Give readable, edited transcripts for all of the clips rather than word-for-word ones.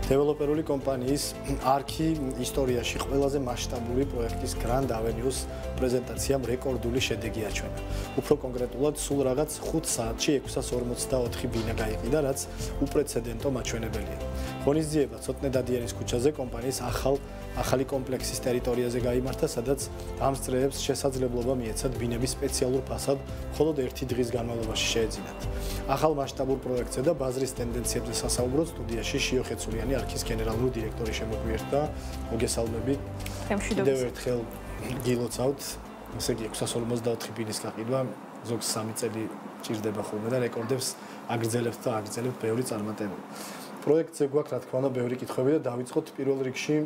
დეველოპერული კომპანიის არქი ისტორიაში ყველაზე მასშტაბური პროექტის Grand Avenues პრეზენტაციამ რეკორდული შედეგი აჩვენა. უფრო კონკრეტულად, სულ რაღაც 5 საათში 644 ბინა გაიყიდა, რაც უპრეცედენტო მაჩვენებელია. ღონისძიება ცოტნე დადიანის ქუჩაზე კომპანიის ახალი კომპლექსის ტერიტორიაზე გაიმართა, სადაც ამ წრეებს შესაძლებლობა მიეცათ ბინების სპეციალურ ფასად მხოლოდ 1 დღის განმავლობაში შეეძინათ. ახალ მასშტაბურ პროექტზე და ბაზრის ტენდენციებზე სასაუბროდ სტუდიაში შიო ხეცულიანი არქის გენერალური დირექტორი შემოგვიერთდა. მოგესალმებით. კიდევ ერთხელ გილოცავთ. ესე იგი 644 ბინის გაყიდვა ზოგს 3 წელი ჭირდება ხოლმე და რეკორდებს აგრძელებთ და აგრძელებთ ბევრი წარმატებული. პროექტზე გვაქვს რა თქმა უნდა ბევრი კითხვები და დავიწყოთ პირველ რიგში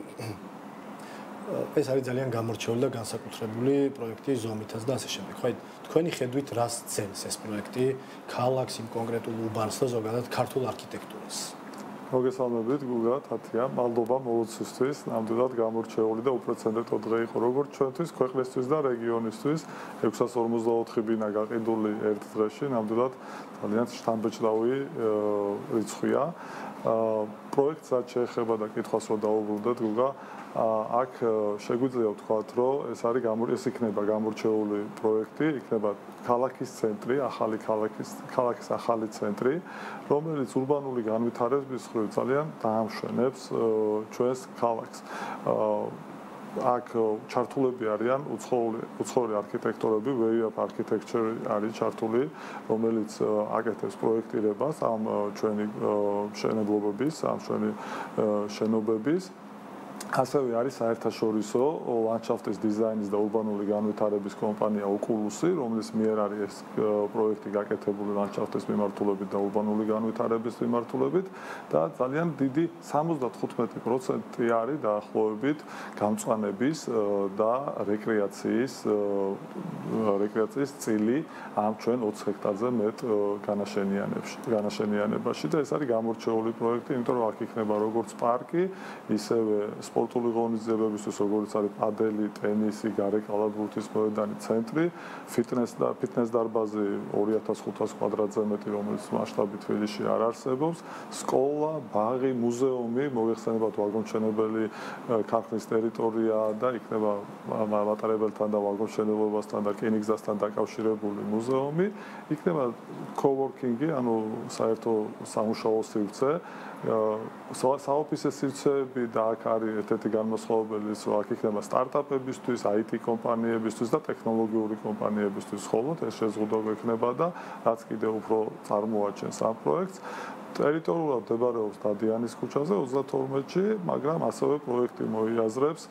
ეს არის ძალიან გამორჩეული და განსაკუთრებული პროექტი ზომითაც და ასე შემდეგ. ხო, თქვენი ხედვით რას ძენს ეს პროექტი ქალაქს, იმ კონკრეტულ უბანს და ზოგადად ქართულ არქიტექტურას? მოგესალმებით, გუგა, თათია. მადლობა მოლოცვისთვის. ნამდვილად გამორჩეული და უპრეცედენტო დღე იყო როგორც ჩვენთვის, ქვეყნისთვის და რეგიონისთვის. 644 ბინა გაყიდული ერთ დღეში, ნამდვილად ძალიან შთამბეჭდავი რიცხვია. პროექტს რაც შეეხება და კითხვას რო დაუბრუნდეთ, გუგა, აქ შეგვიძლია ვთქვათ, რომ ეს იქნება გამორჩეული პროექტი, იქნება ქალაქის ცენტრი, ახალი ქალაქის ახალი ცენტრი, რომელიც ურბანული განვითარების მხრივ ძალიან დაამშვენებს ჩვენს ქალაქს. აქ ჩართულები არიან უცხოური არქიტექტორები, Way of Architecture არის ჩართული, რომელიც აკეთებს პროექტირებას ამ ჩვენი მშენებლობების, ამ ჩვენი შენობების. ასევე არის საერთაშორისო ლანდშაფტის დიზაინის და ურბანული განვითარების კომპანია Oculus-ი, რომლის მიერ არის ეს პროექტი გაკეთებული ლანდშაფტის მიმართულებით და ურბანული განვითარების მიმართულებით და ძალიან დიდი 75% არის დაახლოებით გამწვანების და რეკრეაციის წილი ამ ჩვენ 20 ჰექტარზე მეტ განაშენიანებაში და ეს არის გამორჩეული პროექტი, იმიტომ რომ აქ იქნება როგორც პარკი, ისევე სპორტული ღონისძიებებისთვის, როგორც არის პადელი, ტენისი, გარეკალათბურთის მოედანი, ცენტრი, ფიტნეს დარბაზი 2500 კვადრატზე მეტი, რომელიც მასშტაბით თბილისში არ არსებობს, სკოლა, ბაღი, მუზეუმი, მოიხსენებათ ვაგონჩვენებელი ქარხნის ტერიტორია და იქნება მატარებელთან და ვაგონჩვენებასთან და რკინიგზასთან დაკავშირებული მუზეუმი, იქნება coworking-ი, ანუ საერთო სამუშაო სივრცე, საოფისე სივრცეები და აქ არის ერთ-ერთი განმასხვავებელი, რომ აქ იქნება სტარტაპებისთვის, IT კომპანიებისთვის და ტექნოლოგიური კომპანიებისთვის მხოლოდ ეს შეზღუდვა ექნება და რაც კიდევ უფრო წარმოაჩენს ამ პროექტს. ტერიტორიულად მდებარეობს დადიანის ქუჩაზე 32-ში, მაგრამ ასევე პროექტი მოიაზრებს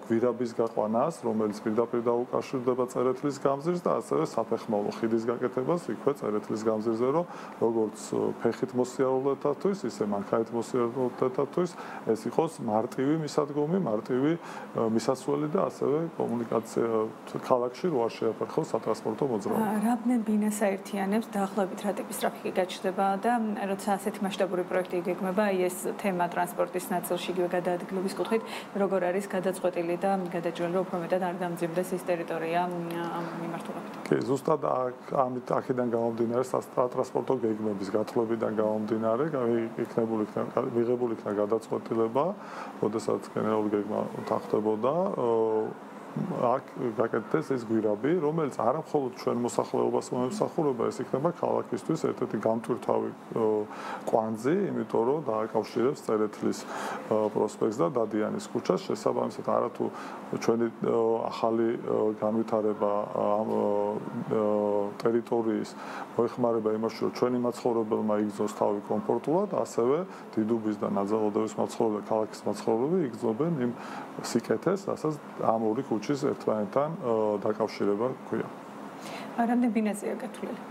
გვირაბის გაყვანას, რომელიც პირდაპირ დაუკავშირდება წერეთლის გამზირს და ასევე საფეხმავლო ხიდის გაკეთებას იქვე წერეთლის გამზირზე, რომ როგორც ფეხით მოსიარულეთათვის, ისე მანქანით მოსიარულეთათვის ეს იყოს მარტივი მისადგომი, მარტივი მისასვლელი და ასევე კომუნიკაცია ქალაქში რო არ შეაფერხოს სატრანსპორტო მოძრაობა. რა ბინას აერთიანებს დაახლოებით რა ტიპის ტრაფიკი გაჩნდება და როცა ასეთი მასშტაბური პროექტი იგეგმება, ეს თემა ტრანსპორტის ნაწილში იგივე გადაადგილების კუთხით, როგორ არის გადაწყვეტილი და გადაჭრილი, რომ უფრო მეტად არ დამძიმდეს ეს ტერიტორია ამ მიმართულებით. კი, ზუსტად აქედან გამომდინარე, სატრანსპორტო გეგმების გათვლებიდან გამომდინარე, მიღებული იქნა გადაწყვეტილება, როდესაც გენერალური გეგმა თანხმდებოდა, აქ გაკეთდეს ეს გვირაბი, რომელიც არა მხოლოდ ჩვენ მოსახლეობას მოემსახურება, ეს იქნება ქალაქისთვის ერთ-ერთი გამტვირთვავი კვანძი, იმიტომ რომ დააკავშირებს წერეთლის პროსპექტს და დადიანის ქუჩას. შესაბამისად, არათუ ჩვენი ახალი განვითარება ამ ტერიტორიის მოეხმარება იმაში, რომ ჩვენი მაცხოვრებელმა იგრძნოს თავი კომფორტულად, ასევე დიდუბის და ნაძალადევის მაცხოვრებელი, ქალაქის მაცხოვრებლები იგრძნობენ იმ სიკეთეს, რასაც ამ ორი ქუჩის ერთმანეთთან დაკავშირება გვია. რამდენი ბინაზეა გათვლილი?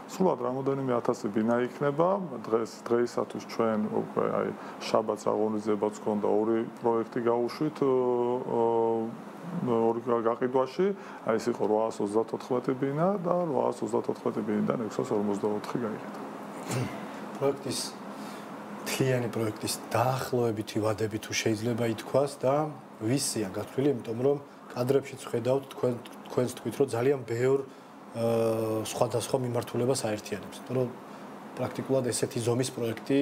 სრულად რამოდენიმე 1000 ბინა იქნება. დღეისათვის ჩვენ უკვე აი შაბათს აღონიზებაც გქონდა ორი პროექტი გავუშვით ორი გაყიდვაში, აი ეს იყო 834 ბინა და 834 ბინიდან 644 გაიყიდა. პროექტის მთლიანი პროექტის დაახლოებითი ვადები თუ შეიძლება ითქვას და ვისია გათვლილი, იმიტომ რომ კადრებშიც ხედავთ თქვენს თქვით, რომ ძალიან ბევრ სხვადასხვა მიმართულებას აერთიანებს. იმიტომ რომ პრაქტიკულად ესეთი ზომის პროექტი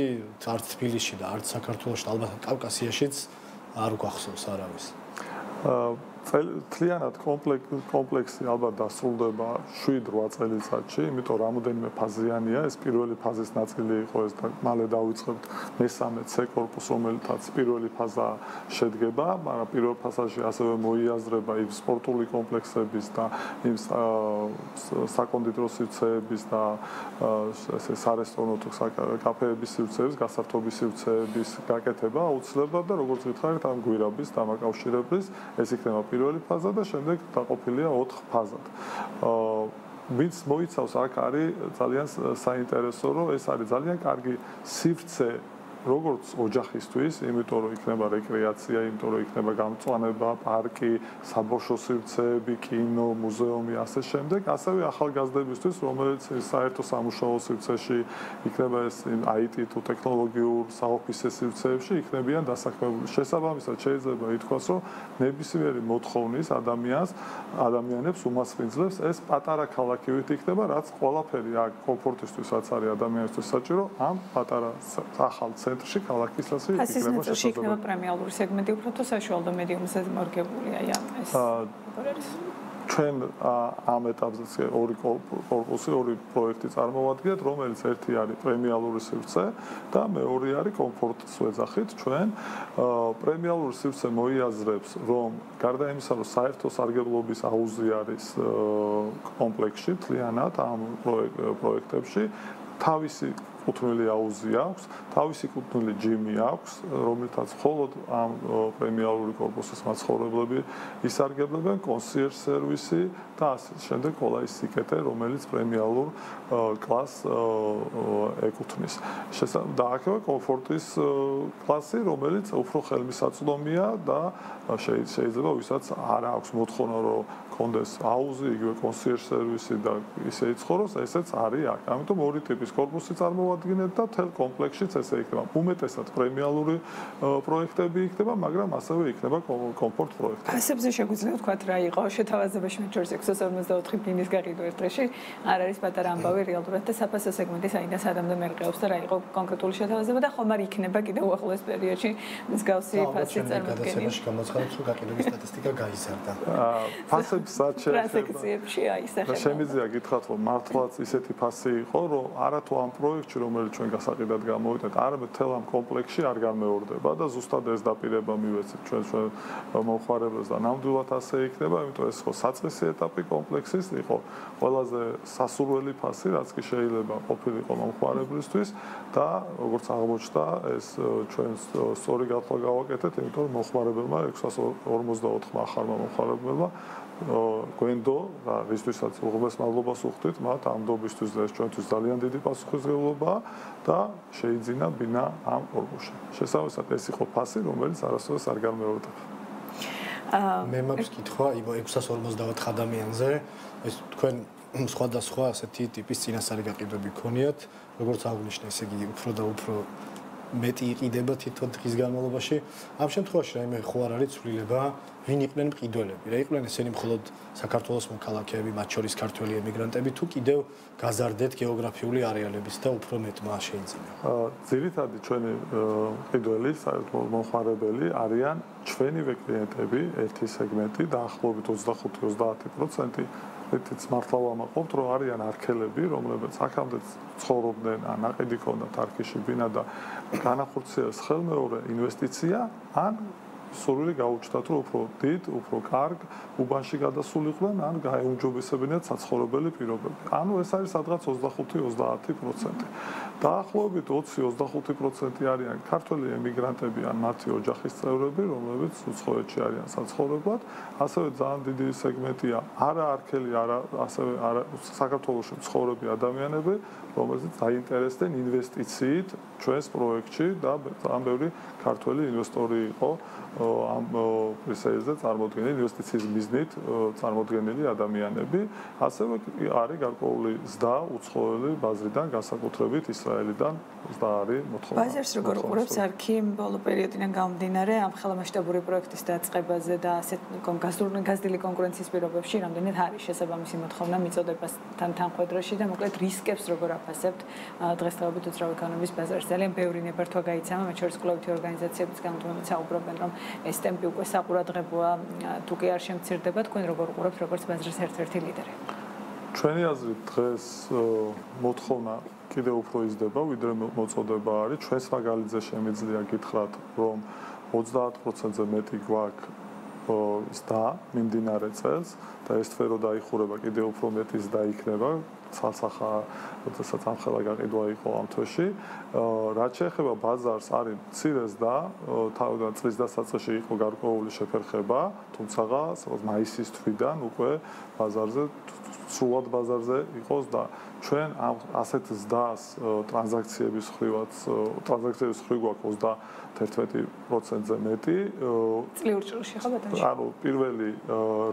არც თბილისში და არც საქართველოში და ალბათ კავკასიაშიც არ გვახსოვს არავის. Თლიანად კომპლექსი ალბათ დასრულდება 7-8 წელიწადში, იმიტომ რამოდენიმე ფაზიანია. ეს პირველი ფაზის ნაწილი იყო ეს და მალე დავიწყებთ მესამე C კორპუსს, რომელთაც პირველი ფაზა შედგება, მაგრამ პირველ ფაზაში ასევე მოიაზრება იმ სპორტული კომპლექსების და იმ საკონდიტრო სივრცეების და ესე სარესტორნო თუ კაფეების სივრცეების, გასართობის სივრცეების გაკეთება აუცილებლად და როგორც გითხარით, ამ გვირაბის დამაკავშირებლის ეს იქნება პირველი ფაზა და შემდეგ დაყოფილია 4 ფაზად. ვინც მოიცავს აქ არის ძალიან საინტერესო, რომ ეს არის ძალიან კარგი სივრცე როგორც ოჯახისთვის, იმიტომ რომ იქნება რეკრეაცია, იმიტომ რომ იქნება გამწვანება, პარკი, საბავშვო სივრცეები, კინო, მუზეუმი, ასე შემდეგ, ასევე ახალგაზრდებისთვის, რომელიც საერთო სამუშაო სივრცეში იქნება ეს IT თუ ტექნოლოგიურ საოფისე სივრცეებში იქნებიან დასაქმებული. შესაბამისად, შეიძლება ითქვას, რომ ნებისმიერი მოთხოვნის ადამიანებს უმასპინძლებს ეს პატარა ქალაქივით იქნება, რაც ყველაფერი აქ კომფორტისთვის რაც არის ადამიანისთვის საჭირო, ამ პატარა ახალ ცენტრში ქალაქისას იქნება შესაძლებელი. იქნება პრემიალური სეგმენტი უფრო თუ საშუალო მედიუმზე მორგებულია ეს. ჩვენ ამ ეტაპზე ორი კორპუსი, ორი პროექტი წარმოვადგენთ, რომელიც ერთი არის პრემიალური სივრცე და მეორე არის კომფორტის ვეძახით. ჩვენ პრემიალური სივრცე მოიაზრებს, რომ გარდა იმისა, რომ საერთო სარგებლობის აუზი არის კომპლექსში, თლიანად ამ პროექტებში თავისი კუთვნილი აუზი აქვს, თავისი კუთვნილი ჯიმი აქვს, რომელთაც მხოლოდ ამ პრემიალური კორპუსის მაცხოვრებლები ისარგებლებენ, კონსიერჟ სერვისი და ასე შემდეგ ყველა ის სიკეთე, რომელიც პრემიალურ კლასს ეკუთვნის. და აქედან კომფორტის კლასი, რომელიც უფრო ხელმისაწვდომია და შეიძლება ვისაც არ აქვს მოთხოვნა, რომ კონდეს აუზი, იგივე კონსიერჟ სერვისი და ისე იცხოვროს, ესეც არის აქ. ამიტომ ორი ტიპის კორპუსი წარმოვადგენთ და მთელ კომპლექსშიც ესე იქნება. უმეტესად პრემიალური პროექტები იქნება, მაგრამ ასევე იქნება კომფორტ პროექტები. ასებზე შეგვიძლია ვთქვათ რა იყო შეთავაზებაში მე ჯორჯ 654 ბინის გაყიდვა ერთ დღეში. არ არის პატარა ამბავი რეალურად და საფასო სეგმენტი საიდან სადამდე მერყეობს და რა იყო კონკრეტული შეთავაზება და ხომ არ იქნება კიდევ უახლოეს პერიოდში მსგავსი ფასი წარმოქმნილი. ამაში გამოცხადებს, რომ გაყიდვების სტატისტიკა გაიზარდა. ფასებს რაც ტრანზაქციებში აისახება. შემიძლია გითხრათ, რომ მართლაც ისეთი ფასი იყო, რომ არათუ ამ პროექტში, რომელიც ჩვენ გასაყიდად გამოვიდეთ, არამედ მთელ ამ კომპლექსში არ განმეორდება და ზუსტად ეს დაპირება მივეცით ჩვენ მომხმარებელს და ნამდვილად ასე იქნება, იმიტომ ეს ხო საწყისი ეტაპი კომპლექსის იყო ყველაზე სასურველი ფასი, რაც კი შეიძლება ყოფილიყო მომხმარებლისთვის და როგორც აღმოჩნდა, ეს ჩვენ სწორი გათვლა გავაკეთეთ, იმიტომ რომ მომხმარებელმა 654 ახალმა მომხმარებელმა გვენდო და რისთვისაც უღრმეს მადლობას უხდით მათ ამ დობისთვის და ეს ჩვენთვის ძალიან დიდი პასუხისმგებლობაა და შეიძინა ბინა ამ კორპუსში. შესაბამისად ეს იყო ფასი, რომელიც არასდროს არ განმეორდება. მე მაქვს კითხვა 654 ადამიანზე, ეს თქვენ სხვადასხვა ასეთი ტიპის წინასწარი გაყიდვები გქონიათ, როგორც აღნიშნე, ესე იგი უფრო და უფრო მეტი იყიდება თითო დღის განმავლობაში. ამ შემთხვევაში რაიმე ხო არ არის ცვლილება, ვინ იყვნენ მყიდველები? რა იყვნენ ესენი მხოლოდ საქართველოს მოქალაქეები, მათ შორის ქართველი ემიგრანტები, თუ კიდევ გაზარდეთ გეოგრაფიული არეალების და უფრო მეტმა შეიძინა? ძირითადად ჩვენი მყიდველი, საერთო მომხმარებელი არიან ჩვენივე კლიენტები, ერთი სეგმენტი, დაახლოებით 25-30%. ეთიც მართლა ვამაყობთ, რომ არიან არქელები, რომლებიც აქამდე ცხოვრობდნენ, ან ნაყიდი ჰქონდათ არქიში ბინა და განახორციელეს ხელმეორე ინვესტიცია, ან სურვილი გაუჩნდათ, რომ უფრო დიდ, უფრო კარგ უბანში გადასულიყვნენ, ან გაეუმჯობესებინათ საცხოვრებელი პირობები. ანუ ეს არის სადღაც 25-30%. დაახლოებით 20-25% არიან ქართველი ემიგრანტები, ან მათი ოჯახის წევრები, რომლებიც უცხოეთში არიან საცხოვრებლად. ასევე ძალიან დიდი სეგმენტია არა არქელი, ასევე საქართველოში მცხოვრები ადამიანები, რომელზეც დაინტერესდნენ ინვესტიციით ჩვენს პროექტში და ძალიან ბევრი ქართველი ინვესტორი იყო ამ პრესეიზზე წარმოდგენილი ინვესტიციის მიზნით წარმოდგენილი ადამიანები, ასევე არის გარკვეული ზრდა უცხოელი ბაზრიდან, განსაკუთრებით ისრაელიდან ზრდა არის მოთხოვნა. ბაზარს როგორ უყურებს არქი ბოლო პერიოდიდან გამომდინარე ამ ხელმასშტაბური პროექტის დაწყებაზე და ასეთ გაზრდილი კონკურენციის პირობებში რამდენად არის შესაბამისი მოთხოვნა მიწოდებასთან თანხვედროში და მოკლედ რისკებს როგორ აფასებთ დღესდღეობით უძრავი ეკონომიკის ბაზარს. ძალიან ბევრი ნებართვა გაიცამა, მათ შორის კვლევითი ორგანიზაციებიც გამოდმებით საუბრობენ, რომ ეს ტემპი უკვე საყურადღებოა, თუ კი არ შემცირდება, თქვენ როგორ უყურებთ როგორც ბაზრის ერთ-ერთი ლიდერი? ჩვენი აზრით დღეს მოთხოვნა კიდევ უფრო იზრდება, ვიდრე მოწოდება არის. ჩვენს მაგალითზე შემიძლია გითხრათ, რომ 30%-ზე მეტი გვაქვს ზრდა მიმდინარე წელს და ეს სფერო დაიხურება კიდევ უფრო მეტი ზრდა იქნება. ცალსახა, როდესაც ამხელა გაყიდვა იყო ამ თვეში. რაც შეეხება ბაზარს, არის მცირე ზრდა, თავიდან წლის დასაწყისში იყო გარკვეული შეფერხება, თუმცა მაისის თვიდან უკვე ბაზარზე სრულად ბაზარზე იყო ზრდა. ჩვენ ამ ასეთ ზრდას ტრანზაქციების ხრივ გვაქვს 11%-ზე მეტი. წლიურ ჭრილში ხო ბატონო? ანუ პირველი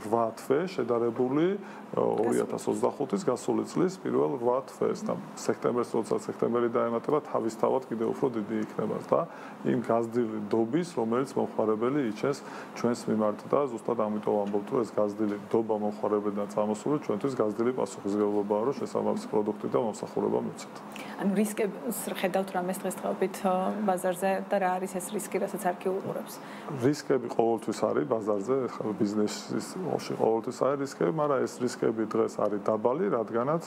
8 თვე შედარებული 2025-ის გასული წლის პირველ 8 თვეს და სექტემბერს, როცა სექტემბერი დაემატება, თავისთავად კიდევ უფრო დიდი იქნება და იმ გაზრდილი დობის, რომელიც მომხმარებელი იჩენს ჩვენს მიმართ და ზუსტად ამიტომ ამბობთ, რომ ეს გაზრდილი დობა მომხმარებელთან წამოსული ჩვენთვის გაზრდილი პასუხისმგებლობაა, რომ შესაბამისი პროდუქტი და მომსახურება მივცეთ. ანუ რისკებს ხედავთ რამეს დღესდღეობით ბაზარზე და რა არის ეს რისკი, რასაც არქი უყურებს? რისკები ყოველთვის არის ბაზარზე, ხა ბიზნესის ყოველთვის არის რისკები, მაგრამ ეს რისკები დღეს არის დაბალი, რადგანაც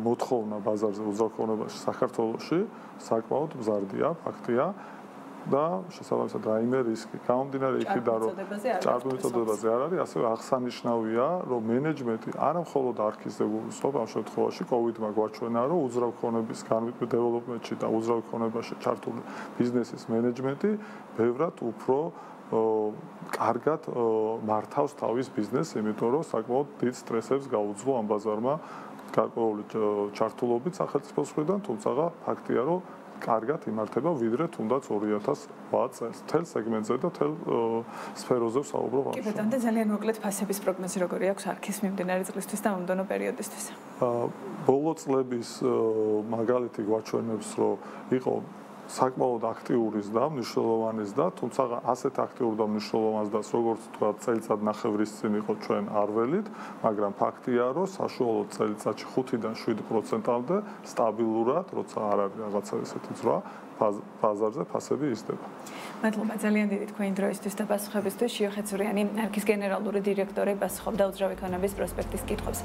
მოთხოვნა ბაზარზე უზრუნველყოფაში საქართველოში საკმაოდ მზარდია, ფაქტია. და შესაბამისად რაიმე რისკი გამომდინარე იქიდან რომ ჭარბმიწოდებაზე არ არის, ასევე აღსანიშნავია, რომ მენეჯმენტი არა მხოლოდ არქის დებულისხმობ ამ შემთხვევაში COVID-მა გვაჩვენა, რომ უძრავ ქონების დეველოპმენტში და უძრავ ქონებაში ჩართული ბიზნესის მენეჯმენტი ბევრად უფრო კარგად მართავს თავის ბიზნესს, იმიტომ რომ საკმაოდ დიდ სტრესებს გაუძლო ამ ბაზარმა გარკვეული ჩართულობით სახელმწიფოს მხრიდან, თუმცა ფაქტია, რომ კარგად იმართება ვიდრე თუნდაც 2008 წელს. თელ სეგმენტზე და თელ სფეროზე ვსაუბრობ ამაზე. კი ბატონო, და ძალიან მოკლედ ფასების პროგნოზი როგორი აქვს არქის მიმდინარე წლისთვის და მომდევნო პერიოდისთვის? ბოლო წლების მაგალითი გვაჩვენებს, რომ იყო საკმაოდ აქტიური ზრდა, მნიშვნელოვანი ზრდა, თუმცა ასეთ აქტიურ და მნიშვნელოვან ზრდას, როგორც თქვა, წელიწად ნახევრის წინ იყო ჩვენ არ ველით, მაგრამ ფაქტია, რომ საშუალო წელიწადში 5-დან 7%-მდე სტაბილურად, როცა არ არის რაღაცა ესეთი ზრდა, ბაზარზე ფასები იზრდება. მადლობა ძალიან დიდი თქვენი დროისთვის და პასუხებისთვის. შიო ხეცურიანი, არქის გენერალური დირექტორი, პასუხობდა უძრავი ეკონომიკის პროსპექტის კითხვებს.